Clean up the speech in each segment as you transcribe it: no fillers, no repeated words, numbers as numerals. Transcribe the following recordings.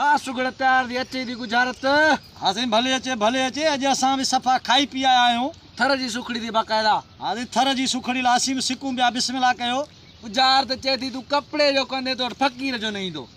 हाँ सुगड़ तैयार दी अचे दी गुजारत हाँ साईं भले अचे अॼु असां बि सफ़ा खाई पी आया आहियूं। थर जी सुखड़ी दी बाकायदा हाँ साईं थर जी सुखड़ी लासी में सिकूं पिया बिस्मिल्लाह कयो। गुजारत चे थी तू कपड़े जो कंदे तो फकीर जो नहीं दो।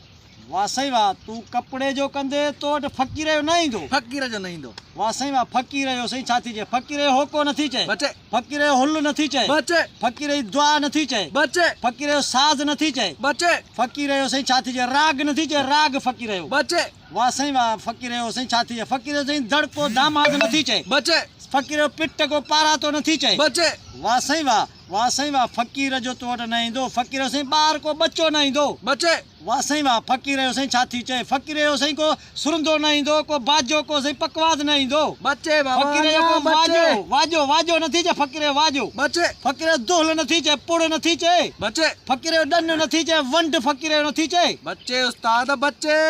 वाह साईं वाह तू कपड़े जो कंदे तो वटि फ़क़ीर जो न ईंदो। फकीर जो नहीं दो। वाह साईं वाह फ़क़ीर जो साईं छा थी चए फ़क़ीर जो होको नथी चए बचे फ़क़ीर जो हुल नथी चए बचे फ़क़ीर जी दुआ नथी चए बचे फ़क़ीर जो साज़ नथी चए बचे फ़क़ीर जो साईं छा थी चए राग नथी चए राग फ़क़ीर जो। बचे वाह साईं वाह फ़क़ीर जो साईं छा थी चए फ़क़ीर जो साईं दड़को दामाद नथी चए बचे फ़क़ीर जो पिट को पारा तो नथी चए। बचे वाह साईं वाह फ़क़ीर जो तो वटि न ईंदो फ़क़ीर जो साईं ॿार को बच्चो न ईंदो। बचे वाह साईं वाह फ़क़ीर जो साईं छा थी चए फ़क़ीर जो साईं को सुरंदो न ईंदो को बाजो को साईं पकवाद न ईंदो। बचे बाबा फ़क़ीर जो को बचे वाजो नथी चए फ़क़ीर जो वाजो बचे फ़क़ीर जो दुहल नथी चए पुड़ नथी चए बचे फ़क़ीर जो ॾन नथी चए वंड फ़क़ीर जो नथी चए। बचे उस्ताद बचे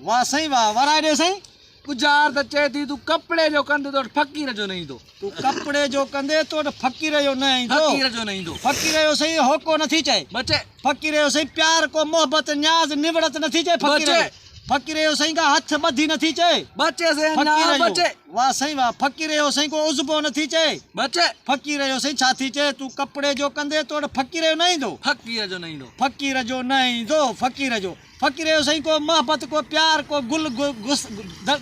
वाह साईं वाह वराए ॾे साईं। गुजारत चे थी तू कपड़े जो कंदे तो फकीर जो नहीं दो। तू कपड़े जो कंदे तो वटि फ़क़ीर जो न ईंदो फकीर जो नहीं दो। फ़क़ीर जो साईं होको नथी चए बचे फ़क़ीर जो साईं प्यार को मोहब्बत न्याज़ निवड़त नथी चए फ़क़ीर बचे। जो फ़क़ीर जो साईं का हथ ॿधी नथी चए बचे से ना फ़क़ीर जो बचे वाह साईं वाह फ़क़ीर जो साईं को उज़बो नथी चए बचे फ़क़ीर जो साईं छा थी चए तू कपड़े जो कंदे तो वटि फ़क़ीर जो न ईंदो फकीर जो नहीं दो। फ़क़ीर जो न ईंदो फ़क़ीर जो साईं को मोहब्बत को प्यार को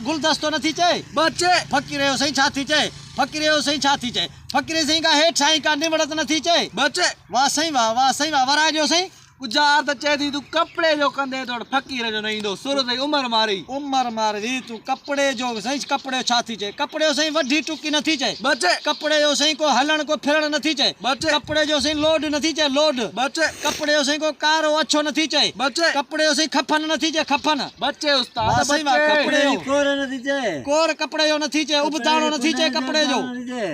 गुलदस्तो नथी चए बचे फ़क़ीर जो साईं छा थी चए फ़क़ीर जो साईं छा थी चए फ़क़ीर जो साईं का हेठि साईं का निवड़त नथी चए। बचे वाह साईं वाह वराए ॾियो साईं। गुजारत चे थी तू कपड़े जो कंदे तो फकीर जो नहीं दो। सुर से उमर मारी उमर मारी तू कपड़े जो साईं कपड़े जो छा थी चए कपड़े जो साईं वॾी टुकी नथी चए बचे कपड़े जो साईं को हलण को फिरण नथी चए बचे कपड़े जो साईं लोड नथी चए लोड बचे कपड़े जो साईं को कारो अच्छो नथी चए बचे कपड़े जो साईं खफन नथी चए खफन। बचे वाह उस्ताद साईं वाह कपड़े जो कोर नथी चए कोर कपड़े जो नथी चए उबदाणो नथी चए कपड़े जो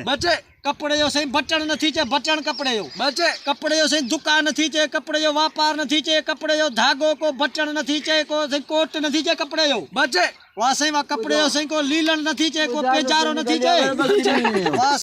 बचे कपड़े जो साईं बटण नथी चए बटण कपड़े जो बचे कपड़े जो साईं दुकान नथी चए कपड़े जो वापार नथी चए कपड़े जो धागो को बटण नथी चए को साईं कोट नथी चए कपड़े जो। बचे वाह साईं वाह कपड़े जो साईं को लीलन नथी चए को पेजारो नथी चए। वाह